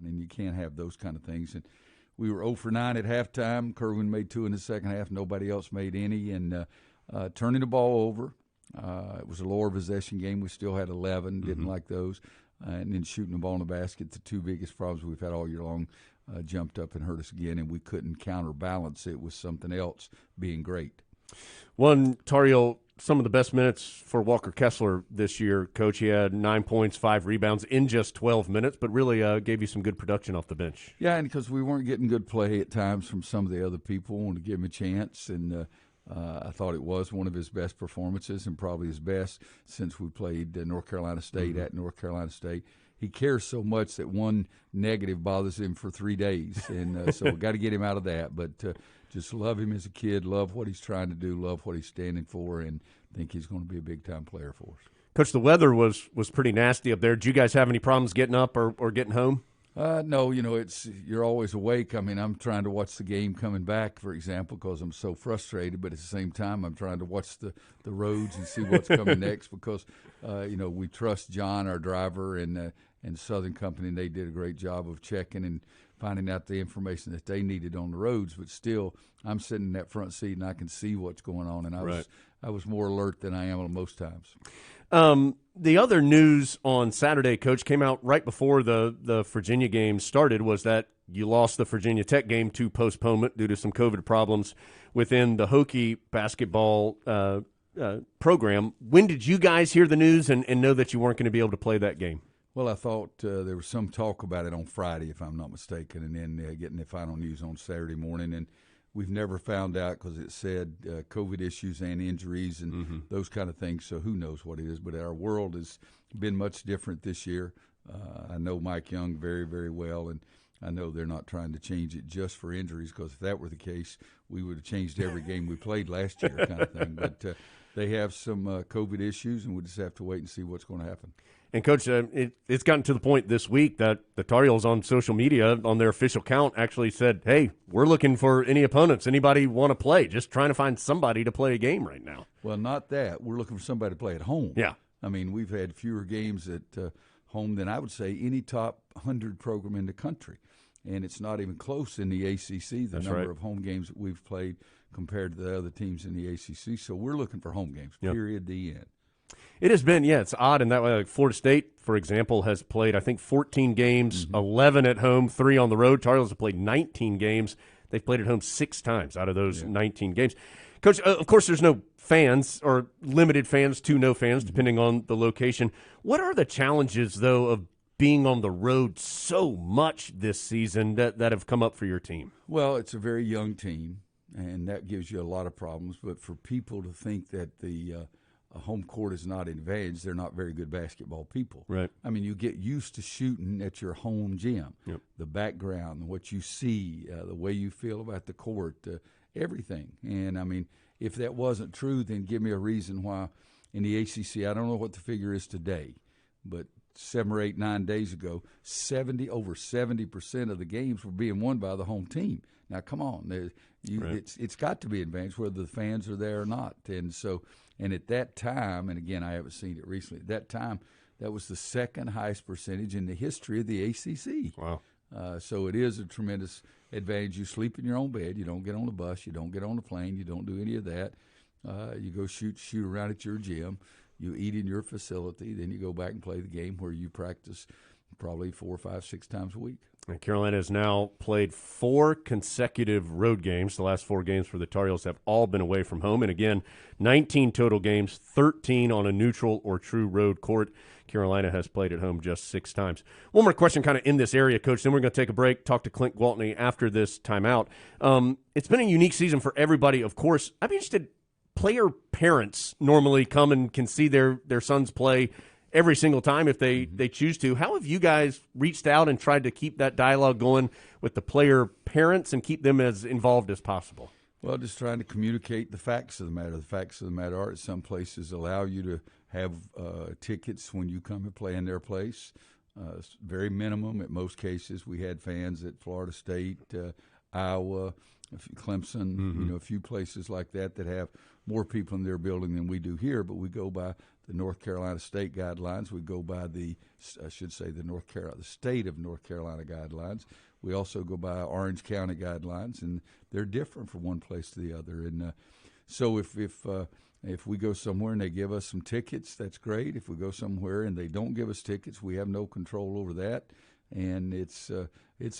and you can't have those kind of things. And we were 0 for 9 at halftime. Kerwin made 2 in the second half. Nobody else made any. And turning the ball over, it was a lower possession game. We still had 11. Didn't like those. And then shooting the ball in the basket, the two biggest problems we've had all year long, jumped up and hurt us again, and we couldn't counterbalance it with something else being great. One, Tar Heel, some of the best minutes for Walker Kessler this year, Coach. He had 9 points, 5 rebounds in just 12 minutes, but really gave you some good production off the bench. Yeah, and because we weren't getting good play at times from some of the other people, wanted to give him a chance, and I thought it was one of his best performances and probably his best since we played North Carolina State at North Carolina State. He cares so much that one negative bothers him for 3 days, and so we got to get him out of that. But just love him as a kid, love what he's trying to do, love what he's standing for, and think he's going to be a big-time player for us. Coach, the weather was pretty nasty up there. Did you guys have any problems getting up or getting home? No, you're always awake. I mean, I'm trying to watch the game coming back, for example, because I'm so frustrated. But at the same time, I'm trying to watch the roads and see what's coming next because, we trust John, our driver, and Southern Company. And they did a great job of checking and finding out the information that they needed on the roads. But still, I'm sitting in that front seat and I can see what's going on. And I was more alert than I am most times. The other news on Saturday, Coach, came out right before the Virginia game started was that you lost the Virginia Tech game to postponement due to some COVID problems within the Hokie basketball program. When did you guys hear the news and know that you weren't going to be able to play that game? Well, I thought there was some talk about it on Friday, if I'm not mistaken, and then getting the final news on Saturday morning. And we've never found out because it said COVID issues and injuries and those kind of things. So who knows what it is. But our world has been much different this year. I know Mike Young very, very well, and I know they're not trying to change it just for injuries because if that were the case, we would have changed every game we played last year kind of thing. But they have some COVID issues, and we just have to wait and see what's going to happen. And, Coach, it's gotten to the point this week that the Tar Heels on social media, on their official account, actually said, hey, we're looking for any opponents. Anybody want to play? Just trying to find somebody to play a game right now. Well, not that. We're looking for somebody to play at home. Yeah. I mean, we've had fewer games at home than I would say any top 100 program in the country. And it's not even close in the ACC, the number of home games that we've played compared to the other teams in the ACC. So we're looking for home games, period, the end. It has been, it's odd in that way. Like Florida State, for example, has played, I think, 14 games, 11 at home, 3 on the road. Tar Heels have played 19 games. They've played at home 6 times out of those 19 games. Coach, of course, there's no fans or limited fans to no fans, depending on the location. What are the challenges, though, of being on the road so much this season that have come up for your team? Well, it's a very young team, and that gives you a lot of problems. But for people to think that the home court is not an advantage, they're not very good basketball people. Right. I mean, you get used to shooting at your home gym. Yep. The background, what you see, the way you feel about the court, everything. And, I mean, if that wasn't true, then give me a reason why in the ACC, I don't know what the figure is today, but 7 or 8, 9 days ago, over 70% of the games were being won by the home team. Now, come on, it's got to be an advantage whether the fans are there or not. And so, and at that time, and again, I haven't seen it recently. At that time, that was the second highest percentage in the history of the ACC. Wow! So it is a tremendous advantage. You sleep in your own bed. You don't get on the bus. You don't get on the plane. You don't do any of that. You go shoot around at your gym. You eat in your facility, then you go back and play the game where you practice probably 4, 5, 6 times a week. And Carolina has now played 4 consecutive road games. The last 4 games for the Tar Heels have all been away from home. And again, 19 total games, 13 on a neutral or true road court. Carolina has played at home just 6 times. One more question kind of in this area, Coach. Then we're going to take a break, talk to Clint Gwaltney after this timeout. It's been a unique season for everybody, of course. I'd be interested. Player parents normally come and can see their sons play every single time if they choose to. How have you guys reached out and tried to keep that dialogue going with the player parents and keep them as involved as possible? Well, just trying to communicate the facts of the matter. The facts of the matter are that some places allow you to have tickets when you come and play in their place. Very minimum at most cases. We had fans at Florida State, Iowa, Clemson, a few places like that have more people in their building than we do here, but we go by the North Carolina state guidelines. We go by the state of North Carolina guidelines. We also go by Orange County guidelines, and they're different from one place to the other. And so if we go somewhere and they give us some tickets, that's great. If we go somewhere and they don't give us tickets, we have no control over that. And it's a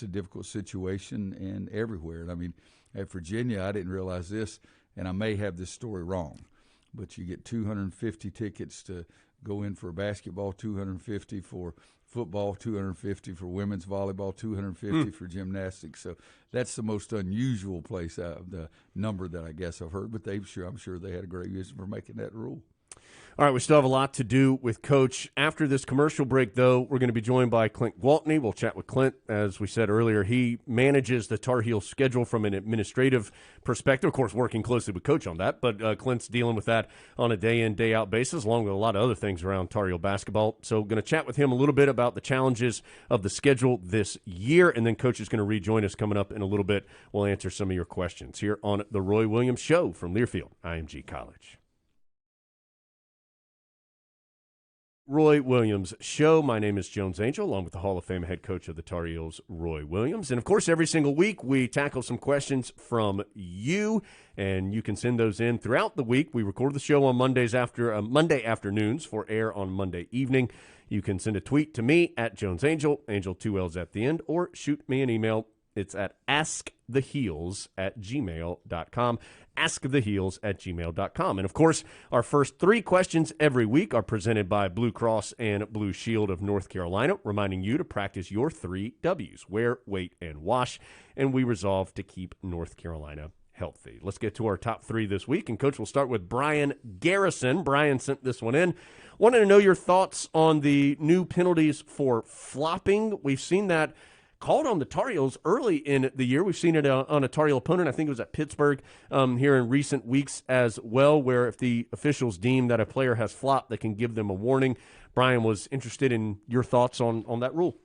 difficult situation and everywhere. And I mean, at Virginia, I didn't realize this, and I may have this story wrong, but you get 250 tickets to go in for basketball, 250 for football, 250 for women's volleyball, 250 for gymnastics. So that's the most unusual place, the number that I guess I've heard. But I'm sure they had a great reason for making that rule. All right, we still have a lot to do with Coach. After this commercial break, though, we're going to be joined by Clint Gwaltney. We'll chat with Clint. As we said earlier, he manages the Tar Heels schedule from an administrative perspective, of course, working closely with Coach on that. But Clint's dealing with that on a day-in, day-out basis, along with a lot of other things around Tar Heel basketball. So going to chat with him a little bit about the challenges of the schedule this year, and then Coach is going to rejoin us coming up in a little bit. We'll answer some of your questions here on The Roy Williams Show from Learfield, IMG College. Roy Williams Show. My name is Jones Angell, along with the Hall of Fame head coach of the Tar Heels, Roy Williams. And, of course, every single week we tackle some questions from you, and you can send those in throughout the week. We record the show on Monday afternoons for air on Monday evening. You can send a tweet to me at Jones Angell, Angell 2 L's at the end, or shoot me an email. It's at asktheheels@gmail.com. asktheheels@gmail.com. And, of course, our first 3 questions every week are presented by Blue Cross and Blue Shield of North Carolina, reminding you to practice your 3 W's: wear, wait, and wash. And we resolve to keep North Carolina healthy. Let's get to our top 3 this week. And, Coach, we'll start with Brian Garrison. Brian sent this one in. Wanted to know your thoughts on the new penalties for flopping. We've seen that called on the Tar Heels early in the year. We've seen it on a Tar Heel opponent. I think it was at Pittsburgh here in recent weeks as well, where if the officials deem that a player has flopped, they can give them a warning. Brian was interested in your thoughts on that rule.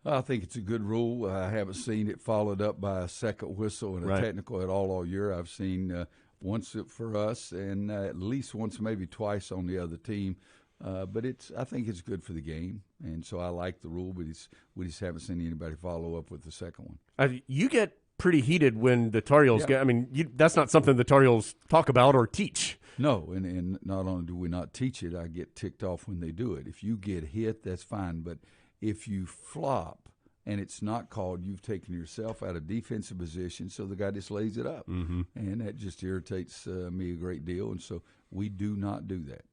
I think it's a good rule. I haven't seen it followed up by a second whistle and a technical at all year. I've seen once for us and at least once, maybe twice on the other team. But I think it's good for the game, and so I like the rule, but we just haven't seen anybody follow up with the second one. You get pretty heated when the Tar Heels get – I mean, that's not something the Tar Heels talk about or teach. No, and not only do we not teach it, I get ticked off when they do it. If you get hit, that's fine, but if you flop and it's not called, you've taken yourself out of defensive position, so the guy just lays it up. Mm-hmm. And that just irritates me a great deal, and so we do not do that.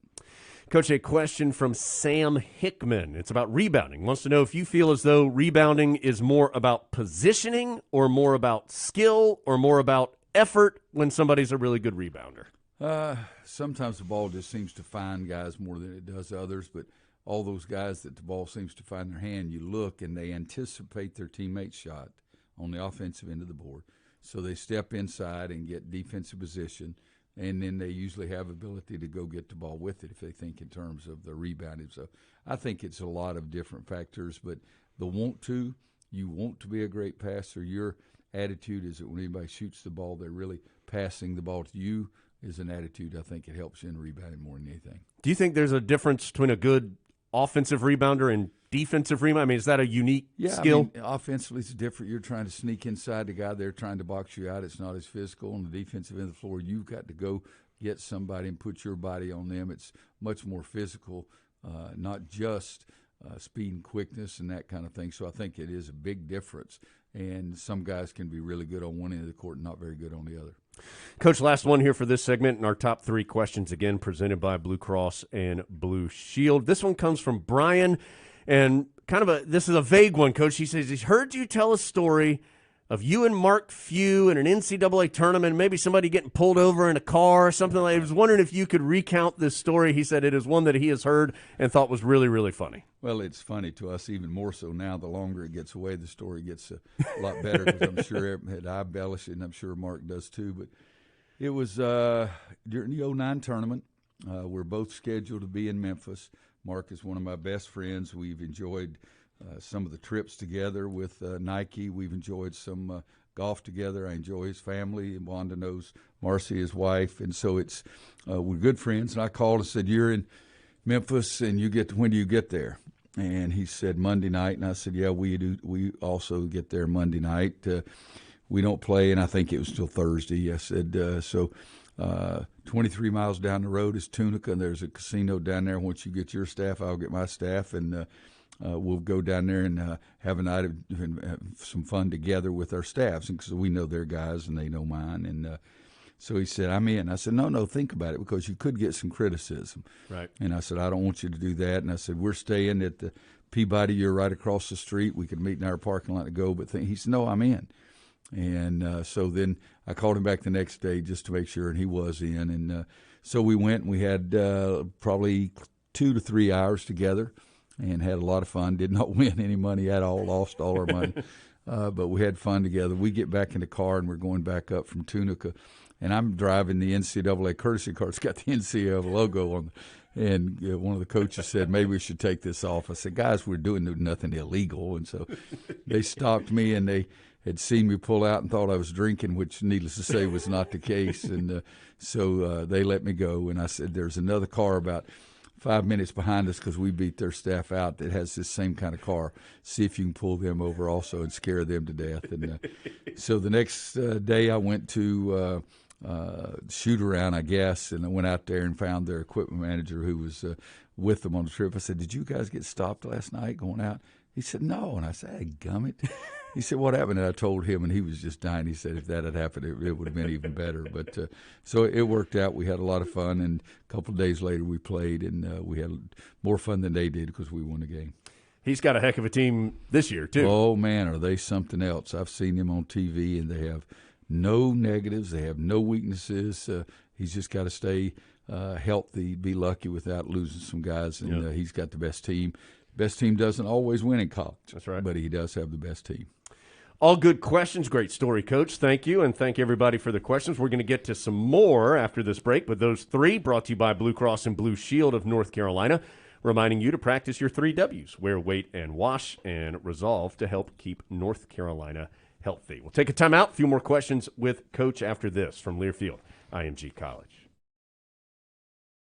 Coach, a question from Sam Hickman. It's about rebounding. Wants to know if you feel as though rebounding is more about positioning or more about skill or more about effort when somebody's a really good rebounder. Sometimes the ball just seems to find guys more than it does others, but all those guys that the ball seems to find their hand, you look and they anticipate their teammate's shot on the offensive end of the board. So they step inside and get defensive position, and then they usually have ability to go get the ball with it if they think in terms of the rebounding. So I think it's a lot of different factors, but you want to be a great passer. Your attitude is that when anybody shoots the ball, they're really passing the ball to you is an attitude. I think it helps you in rebounding more than anything. Do you think there's a difference between a good offensive rebounder and defensive rebound? I mean, is that a unique skill? I mean, offensively, it's different. You're trying to sneak inside the guy there trying to box you out. It's not as physical. On the defensive end of the floor, you've got to go get somebody and put your body on them. It's much more physical, not just speed and quickness and that kind of thing. So I think it is a big difference. And some guys can be really good on one end of the court and not very good on the other. Coach, last one here for this segment, and our top 3 questions, again, presented by Blue Cross and Blue Shield. This one comes from Brian, and this is a vague one, Coach. He says he's heard you tell a story of you and Mark Few in an NCAA tournament, maybe somebody getting pulled over in a car or something like that. I was wondering if you could recount this story. He said it is one that he has heard and thought was really, really funny. Well, it's funny to us even more so now. The longer it gets away, the story gets a lot better because I'm sure I embellish it, and I'm sure Mark does too. But it was during the 2009 tournament. We're both scheduled to be in Memphis. Mark is one of my best friends. We've enjoyed some of the trips together with Nike. We've enjoyed some golf together. I enjoy his family, and Wanda knows Marcy, his wife, and so it's we're good friends. And I called and said, "You're in Memphis, and when do you get there?" And he said Monday night, and I said, "Yeah, we do. We also get there Monday night. We don't play, and I think it was till Thursday." I said, 23 miles down the road is Tunica, and there's a casino down there. Once you get your staff, I'll get my staff, and we'll go down there and have a night of some fun together with our staffs, because we know their guys and they know mine. And so he said, "I'm in." I said, No, think about it, because you could get some criticism. Right. And I said, "I don't want you to do that." And I said, "We're staying at the Peabody. You're right across the street. We could meet in our parking lot to go." But he said, "No, I'm in." And so then I called him back the next day just to make sure, and he was in. And so we went, and we had probably 2 to 3 hours together and had a lot of fun. Did not win any money at all, lost all our money. But we had fun together. We get back in the car, and we're going back up from Tunica. And I'm driving the NCAA courtesy car. It's got the NCAA logo on it. And one of the coaches said, "Maybe we should take this off." I said, "Guys, we're doing nothing illegal." And so they stopped me, and they had seen me pull out and thought I was drinking, which, needless to say, was not the case. And so they let me go. And I said, "There's another car about 5 minutes behind us, because we beat their staff out, that has this same kind of car. See if you can pull them over also and scare them to death." And so the next day I went to shoot around, I guess, and I went out there and found their equipment manager who was with them on the trip. I said, "Did you guys get stopped last night going out?" He said, "No." And I said, "Hey, gummit." He said, "What happened?" And I told him, and he was just dying. He said if that had happened, it would have been even better. But so it worked out. We had a lot of fun, and a couple of days later we played, and we had more fun than they did, because we won the game. He's got a heck of a team this year, too. Oh, man, are they something else. I've seen them on TV, and they have no negatives. They have no weaknesses. He's just got to stay healthy, be lucky without losing some guys, and he's got the best team. Best team doesn't always win in college. That's right. But he does have the best team. All good questions. Great story, Coach. Thank you, and thank everybody for the questions. We're going to get to some more after this break, but those three brought to you by Blue Cross and Blue Shield of North Carolina, reminding you to practice your 3 W's: wear, wait, and wash, and resolve to help keep North Carolina healthy. We'll take a timeout. A few more questions with Coach after this from Learfield IMG College.